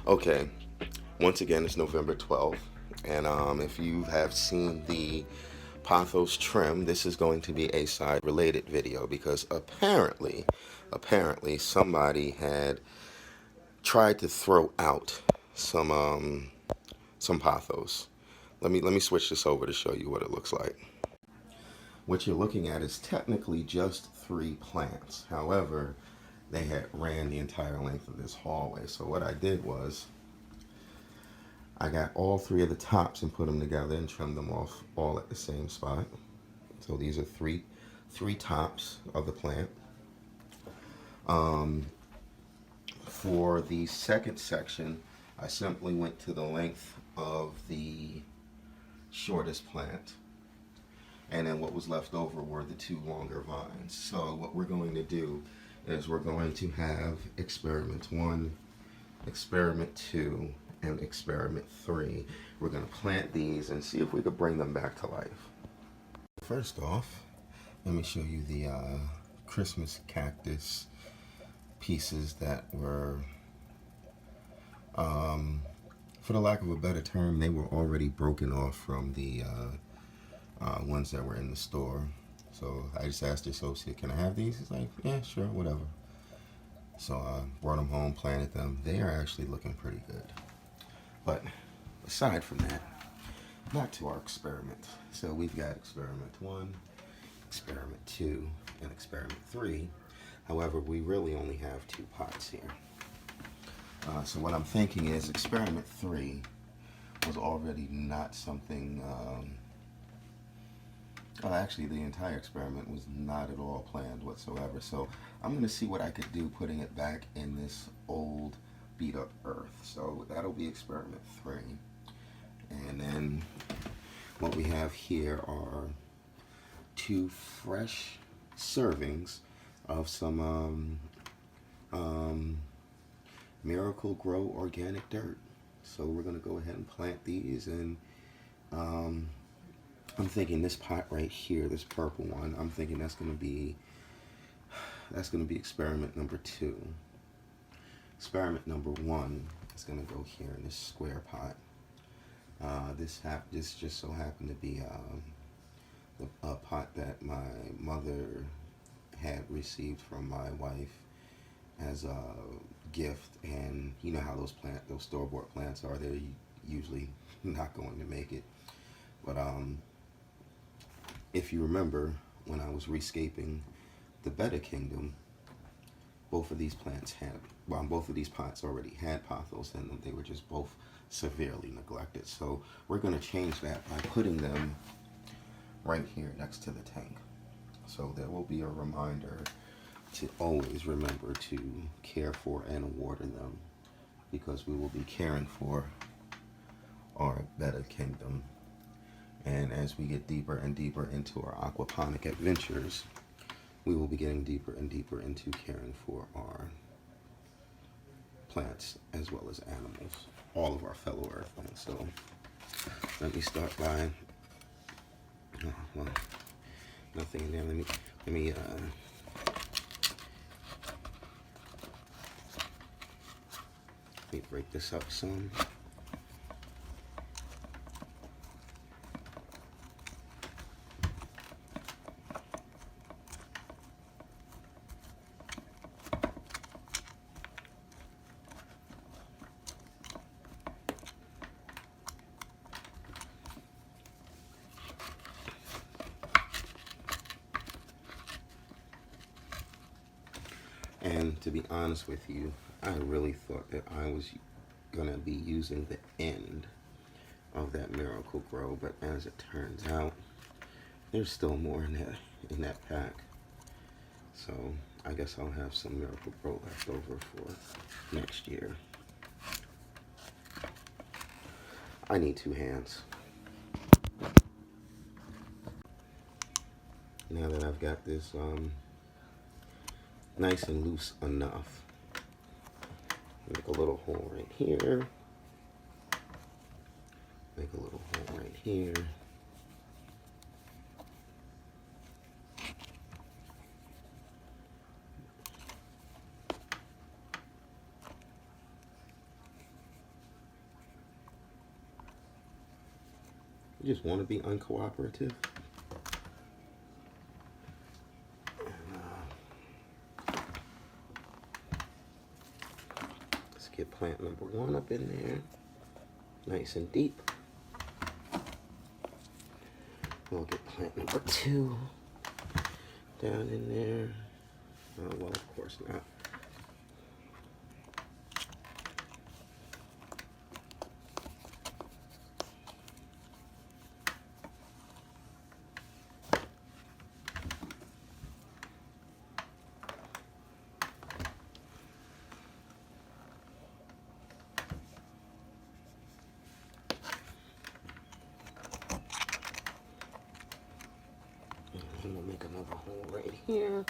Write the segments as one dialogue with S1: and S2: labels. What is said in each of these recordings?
S1: Okay, once again, it's November 12th, and if you have seen the Pothos trim, this is going to be a side-related video because apparently somebody had tried to throw out some Pothos. Let me switch this over to show you what it looks like. What you're looking at is technically just 3 plants. However, they had ran the entire length of this hallway. So what I did was I got all 3 of the tops and put them together and trimmed them off all at the same spot. So these are three tops of the plant. Um, for the second section, I simply went to the length of the shortest plant, and then what was left over were the 2 longer vines. So what we're going to do is we're going to have experiment 1, experiment 2, and experiment 3. We're going to plant these and see if we could bring them back to life. First off, let me show you the Christmas cactus pieces that were, for the lack of a better term, they were already broken off from the ones that were in the store. So I just asked the associate, can I have these? He's like, yeah, sure, whatever. So I brought them home, planted them. They are actually looking pretty good. But aside from that, back to our experiment. So we've got experiment 1, experiment 2, and experiment 3. However, we really only have 2 pots here. So what I'm thinking is experiment 3 was already not something, well, actually the entire experiment was not at all planned whatsoever. So I'm going to see what I could do putting it back in this old beat up earth. So that'll be experiment 3. And then what we have here are 2 fresh servings of some Miracle Grow organic dirt. So we're going to go ahead and plant these, and I'm thinking this pot right here, this purple one, I'm thinking that's going to be experiment number 2. Experiment number 1 is going to go here in this square pot. This just so happened to be a pot that my mother had received from my wife as a gift, and you know how those store-bought plants are, they're usually not going to make it. But if you remember, when I was rescaping the Better Kingdom, both of these pots already had pothos in them. They were just both severely neglected. So we're going to change that by putting them right here next to the tank. So there will be a reminder to always remember to care for and water them, because we will be caring for our Better Kingdom. And as we get deeper and deeper into our aquaponic adventures, we will be getting deeper and deeper into caring for our plants as well as animals, all of our fellow earthlings. So let me start by, well, nothing in there. Let me break this up some. And to be honest with you, I really thought that I was gonna be using the end of that Miracle Grow, but as it turns out, there's still more in that pack. So I guess I'll have some Miracle Grow left over for next year. I need 2 hands. Now that I've got this nice and loose enough, make a little hole right here, make a little hole right here, You just want to be uncooperative. Let's get plant number 1 up in there, nice and deep. We'll get plant number 2 down in there. Well, of course not. I'm gonna make another hole right here.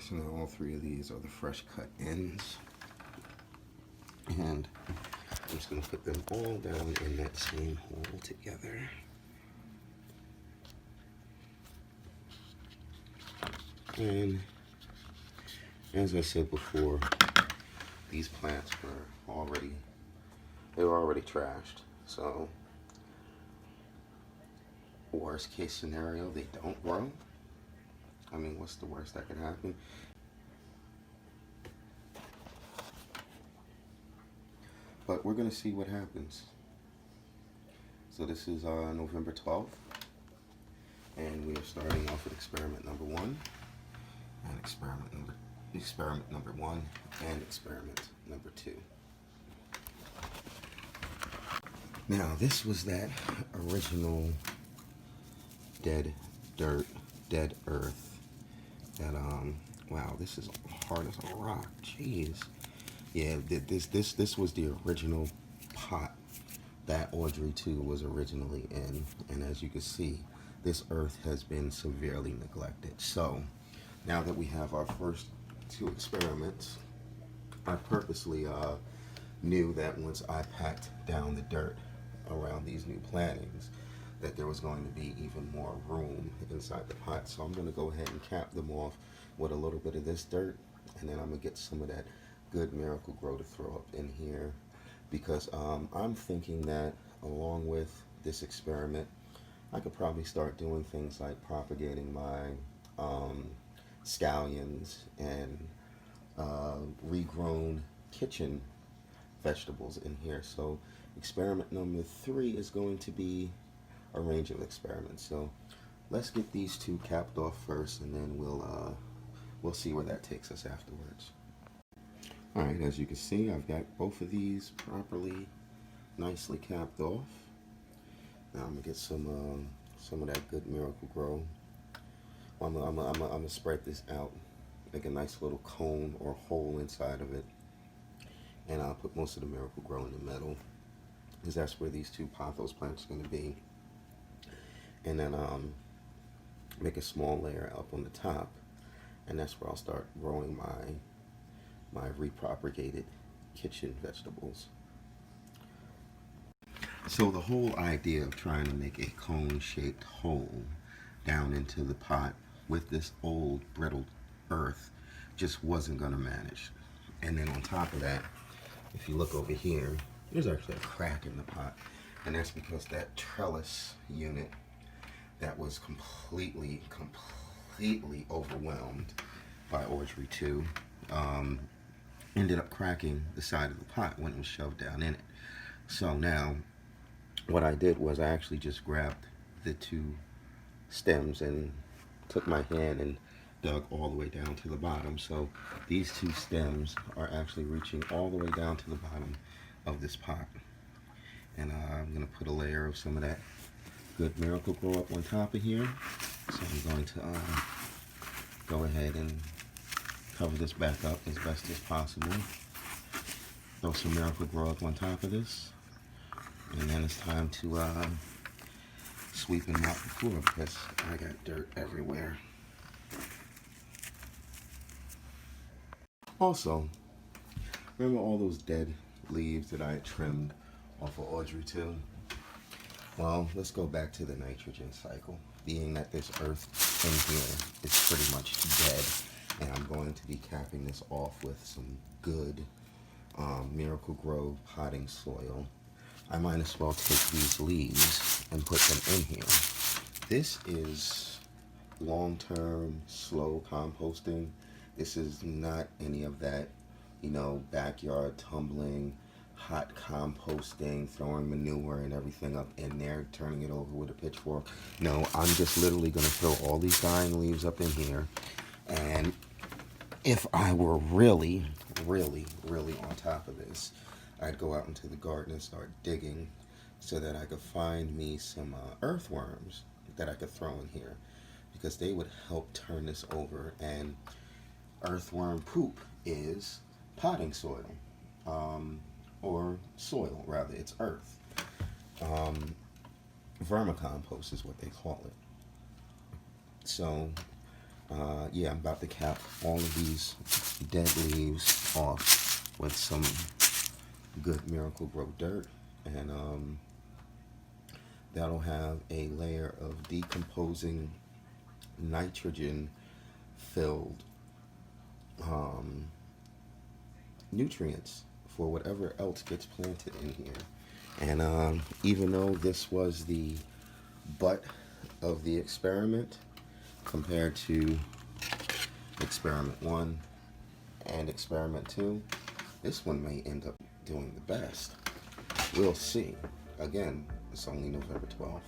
S1: So now all 3 of these are the fresh cut ends. And I'm just going to put them all down in that same hole together. And as I said before, these plants were already trashed. So worst case scenario, they don't grow. I mean, what's the worst that could happen? But we're going to see what happens. So this is November 12th. And we are starting off with experiment number 1. And experiment number 1 and experiment number 2. Now, this was that original dead dirt, dead earth. That wow, this is hard as a rock. Jeez. Yeah, this was the original pot that Audrey 2 was originally in, and as you can see, this earth has been severely neglected. So now that we have our first 2 experiments, I purposely knew that once I packed down the dirt around these new plantings, that there was going to be even more room inside the pot. So I'm going to go ahead and cap them off with a little bit of this dirt, and then I'm going to get some of that good Miracle Grow to throw up in here, because I'm thinking that along with this experiment, I could probably start doing things like propagating my scallions and regrown kitchen vegetables in here. So experiment number 3 is going to be a range of experiments. So let's get these 2 capped off first, and then we'll see where that takes us afterwards. All right, as you can see, I've got both of these properly, nicely capped off. Now I'm gonna get some of that good Miracle Grow. I'm gonna spread this out, make a nice little cone or hole inside of it, and I'll put most of the Miracle Grow in the middle, because that's where these 2 pothos plants are gonna be. And then make a small layer up on the top, and that's where I'll start growing my repropagated kitchen vegetables. So the whole idea of trying to make a cone-shaped hole down into the pot with this old brittle earth just wasn't going to manage. And then on top of that, if you look over here, there's actually a crack in the pot. And that's because that trellis unit that was completely overwhelmed by Audrey 2 ended up cracking the side of the pot when it was shoved down in it. So now what I did was I actually just grabbed the two stems and took my hand and dug all the way down to the bottom. So these two stems are actually reaching all the way down to the bottom of this pot. And I'm going to put a layer of some of that good Miracle Grow up on top of here. So I'm going to go ahead and cover this back up as best as possible. Throw some Miracle Grow up on top of this. And then it's time to sweep and mop the floor because I got dirt everywhere. Also, remember all those dead leaves that I had trimmed off of Audrey 2? Well, let's go back to the nitrogen cycle. Being that this earth in here is pretty much dead, and I'm going to be capping this off with some good Miracle Grow potting soil, I might as well take these leaves and put them in here. This is long-term, slow composting. This is not any of that, you know, backyard tumbling, hot composting, throwing manure and everything up in there, turning it over with a pitchfork. No, I'm just literally going to throw all these dying leaves up in here. And if I were really on top of this, I'd go out into the garden and start digging so that I could find me some earthworms that I could throw in here, because they would help turn this over. And earthworm poop is potting soil, or soil rather, it's earth. Vermicompost is what they call it. So yeah, I'm about to cap all of these dead leaves off with some good Miracle Grow dirt, and that'll have a layer of decomposing nitrogen filled nutrients for whatever else gets planted in here. And even though this was the butt of the experiment compared to experiment 1 and experiment 2, this one may end up doing the best. We'll see. Again, it's only November 12th.